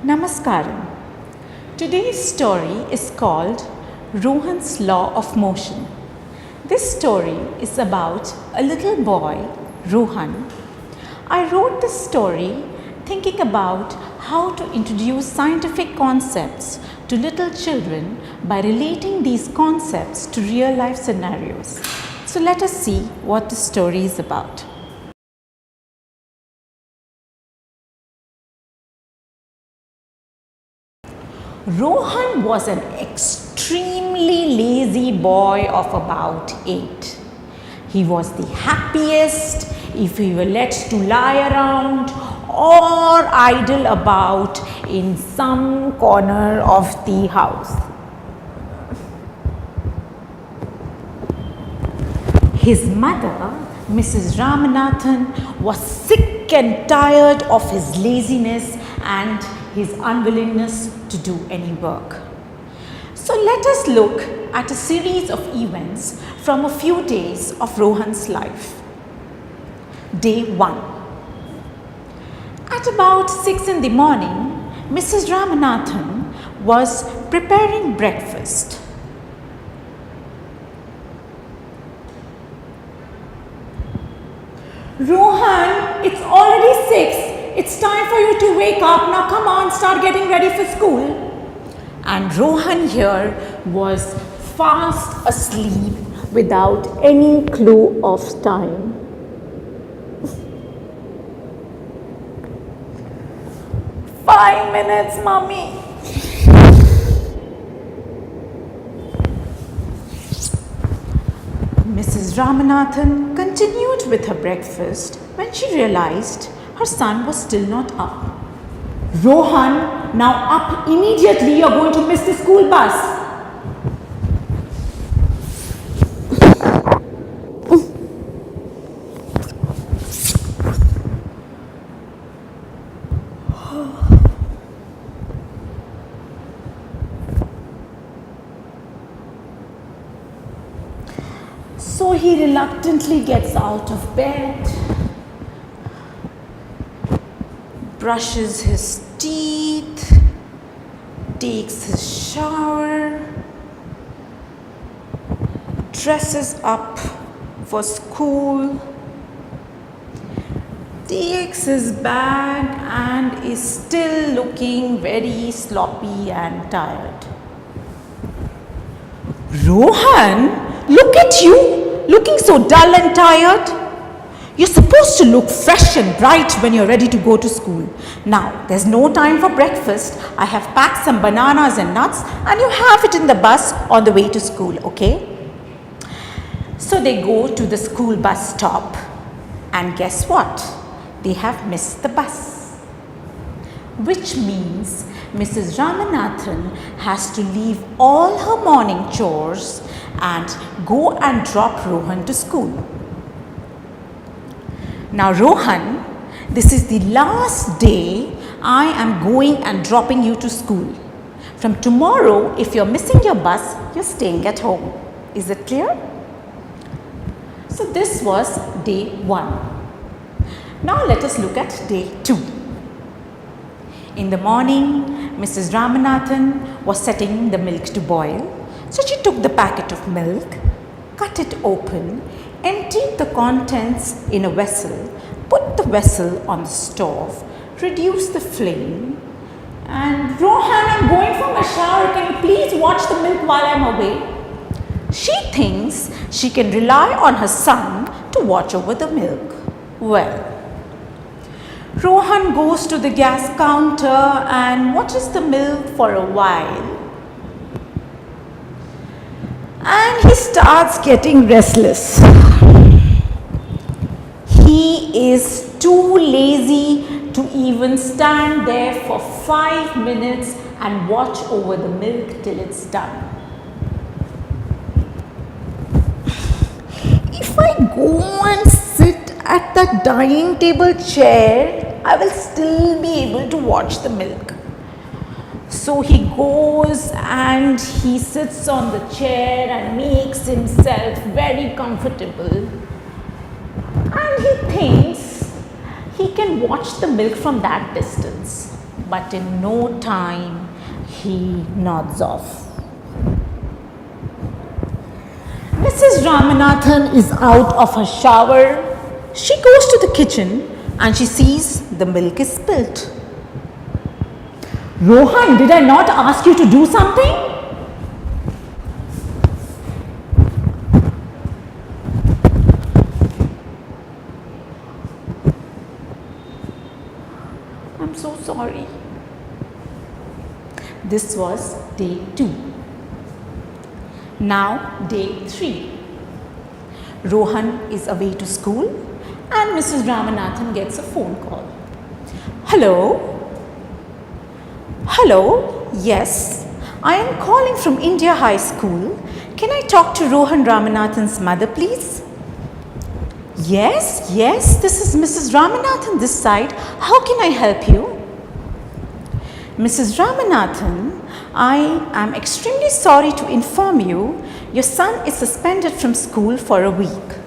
Namaskaram. Today's story is called Rohan's Law of Motion. This story is about a little boy, Rohan. I wrote this story thinking about how to introduce scientific concepts to little children by relating these concepts to real life scenarios. So let us see what the story is about. Rohan was an extremely lazy boy of about 8. He was the happiest if he were let to lie around or idle about in some corner of the house. His mother, Mrs. Ramanathan, was sick and tired of his laziness and his unwillingness to do any work. So let us look at a series of events from a few days of Rohan's life. Day 1. At about 6 in the morning, Mrs. Ramanathan was preparing breakfast. Rohan, it's already 6. It's time for you to wake up. Now come on, start getting ready for school. And Rohan here was fast asleep without any clue of time. "5 minutes, mommy." Mrs. Ramanathan continued with her breakfast when she realized her son was still not up. "Rohan, now up immediately, you're going to miss the school bus." So he reluctantly gets out of bed, brushes his teeth, takes his shower, dresses up for school, takes his bag and is still looking very sloppy and tired. "Rohan, look at you, looking so dull and tired. You're supposed to look fresh and bright when you're ready to go to school. Now, there's no time for breakfast. I have packed some bananas and nuts and you have it in the bus on the way to school, okay?" So they go to the school bus stop and guess what? They have missed the bus. Which means Mrs. Ramanathan has to leave all her morning chores and go and drop Rohan to school. "Now Rohan, this is the last day I am going and dropping you to school. From tomorrow, if you're missing your bus, you're staying at home. Is it clear?" So this was day 1. Now let us look at day 2. In the morning, Mrs. Ramanathan was setting the milk to boil. So she took the packet of milk, cut it open, emptied the contents in a vessel, put the vessel on the stove, reduced the flame, and "Rohan, I'm going for my shower. Can you please watch the milk while I'm away?" She thinks she can rely on her son to watch over the milk. Well, Rohan goes to the gas counter and watches the milk for a while. And he starts getting restless. He is too lazy to even stand there for 5 minutes and watch over the milk till it's done. "If I go and sit at that dining table chair, I will still be able to watch the milk." So he goes and he sits on the chair and makes himself very comfortable. And he thinks he can watch the milk from that distance. but in no time he nods off. Mrs. Ramanathan is out of her shower. She goes to the kitchen and she sees the milk is spilt. Rohan, did I not ask you to do something? I'm so sorry. This was day 2. Now day 3. Rohan is away to school and Mrs. Ramanathan gets a phone call. Hello? Hello? Yes, I am calling from India High School. Can I talk to Rohan Ramanathan's mother, please? Yes, this is Mrs. Ramanathan this side. How can I help you? Mrs. Ramanathan, I am extremely sorry to inform you, your son is suspended from school for a week.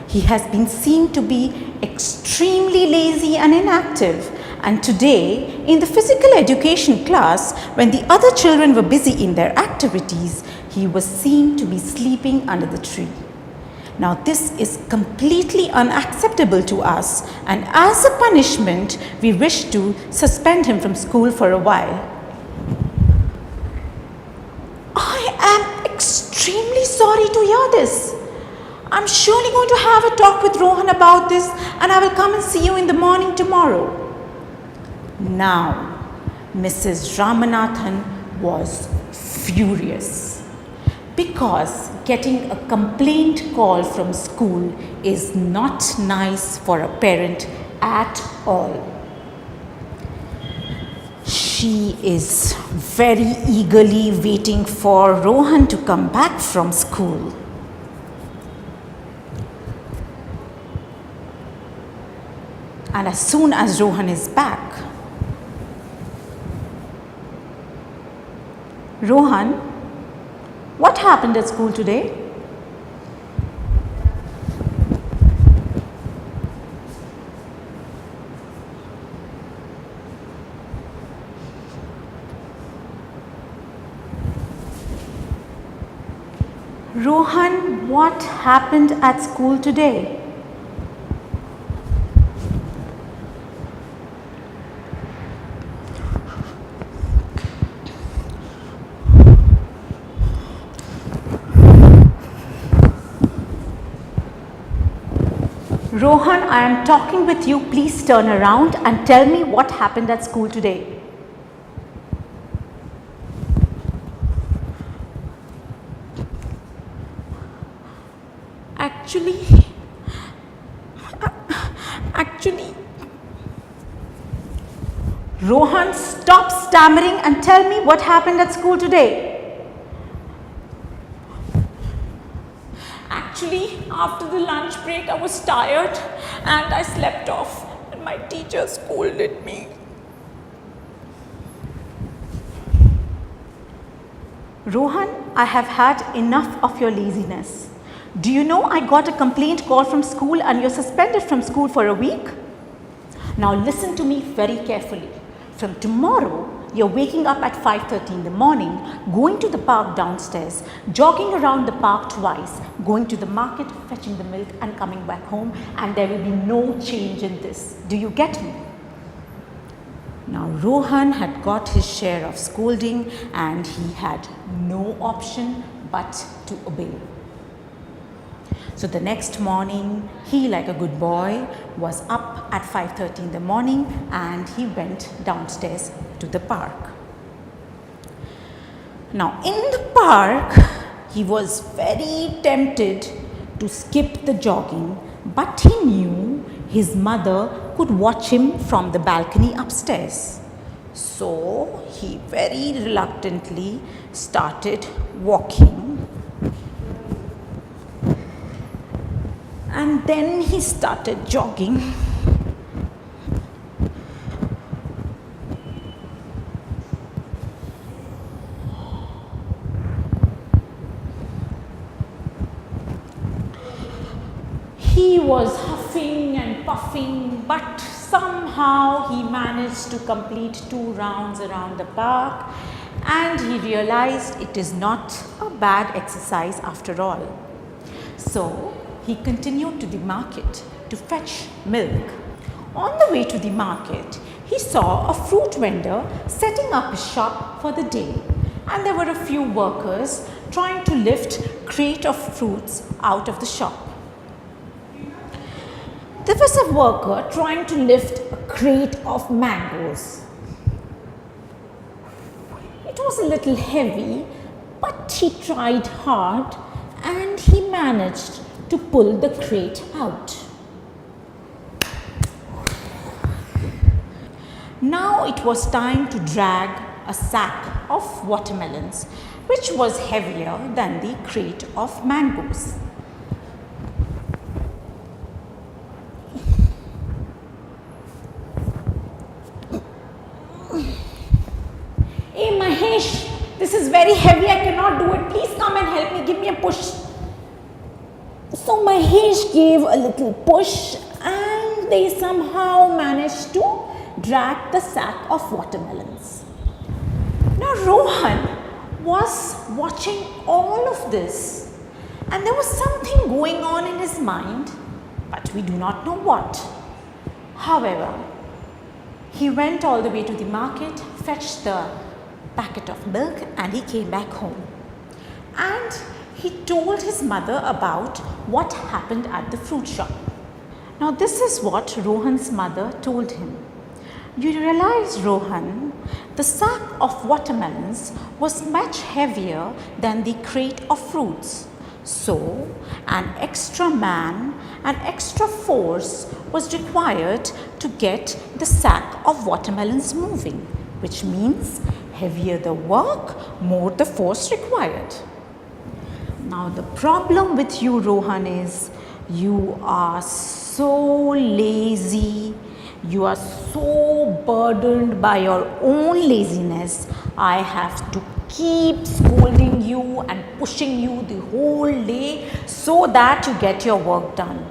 He has been seen to be extremely lazy and inactive, and today in the physical education class, when the other children were busy in their activities, he was seen to be sleeping under the tree. Now this is completely unacceptable to us, and as a punishment, we wish to suspend him from school for a while. I am extremely sorry to hear this. I'm surely going to have a talk with Rohan about this, and I will come and see you in the morning tomorrow. Now, Mrs. Ramanathan was furious because getting a complaint call from school is not nice for a parent at all. She is very eagerly waiting for Rohan to come back from school. And as soon as Rohan is back, Rohan, what happened at school today? Rohan, what happened at school today? Rohan, I am talking with you. Please turn around and tell me what happened at school today. Actually, Rohan, stop stammering and tell me what happened at school today. Actually, after the lunch break, I was tired and I slept off, and my teacher scolded me. Rohan, I have had enough of your laziness. Do you know I got a complaint call from school and you're suspended from school for a week? Now listen to me very carefully. From tomorrow, you're waking up at 5:30 in the morning, going to the park downstairs, jogging around the park twice, going to the market, fetching the milk and coming back home, and there will be no change in this. Do you get me? Now Rohan had got his share of scolding and he had no option but to obey. So the next morning, he, like a good boy, was up at 5:30 in the morning and he went downstairs to the park. Now in the park, he was very tempted to skip the jogging, but he knew his mother could watch him from the balcony upstairs. So he very reluctantly started walking. And then he started jogging. He was huffing and puffing, but somehow he managed to complete 2 rounds around the park, and he realized it is not a bad exercise after all. So he continued to the market to fetch milk. On the way to the market, he saw a fruit vendor setting up his shop for the day, and there were a few workers trying to lift a crate of fruits out of the shop. There was a worker trying to lift a crate of mangoes. It was a little heavy, but he tried hard and he managed to pull the crate out. Now it was time to drag a sack of watermelons, which was heavier than the crate of mangoes. Hey Mahesh, this is very heavy, I cannot do it. Please come and help me, give me a push. So Mahesh gave a little push and they somehow managed to drag the sack of watermelons. Now Rohan was watching all of this and there was something going on in his mind, but we do not know what. However, he went all the way to the market, fetched the packet of milk and he came back home. And he told his mother about what happened at the fruit shop. Now this is what Rohan's mother told him. You realize, Rohan, the sack of watermelons was much heavier than the crate of fruits. So, an extra man, an extra force was required to get the sack of watermelons moving, which means heavier the work, more the force required. Now, the problem with you, Rohan, is you are so lazy. You are so burdened by your own laziness. I have to keep scolding you and pushing you the whole day so that you get your work done.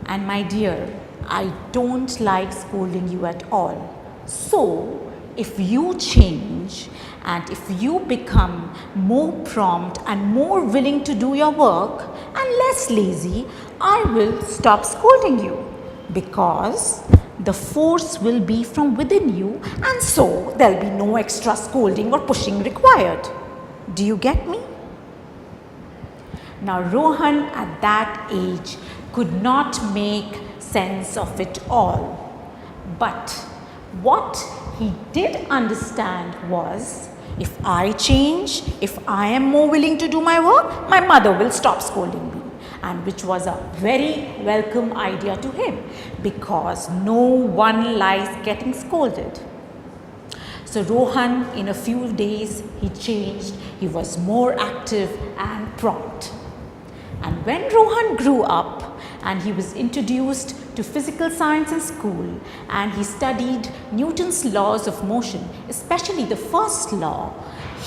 And my dear, I don't like scolding you at all. So, if you change and if you become more prompt and more willing to do your work and less lazy, I will stop scolding you, because the force will be from within you, and so there will be no extra scolding or pushing required. Do you get me? Now Rohan at that age could not make sense of it all. But what he did understand was, if I change, if I am more willing to do my work, my mother will stop scolding me. And which was a very welcome idea to him, because no one likes getting scolded. So Rohan, in a few days, he changed. He was more active and prompt. And when Rohan grew up and he was introduced to physical science in school and he studied Newton's laws of motion, especially the first law,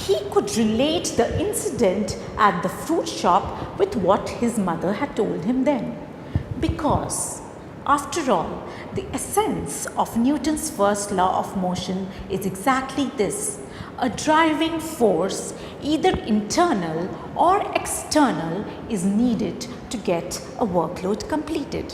he could relate the incident at the fruit shop with what his mother had told him then. Because, after all, the essence of Newton's first law of motion is exactly this: a driving force, either internal or external, is needed to get a workload completed.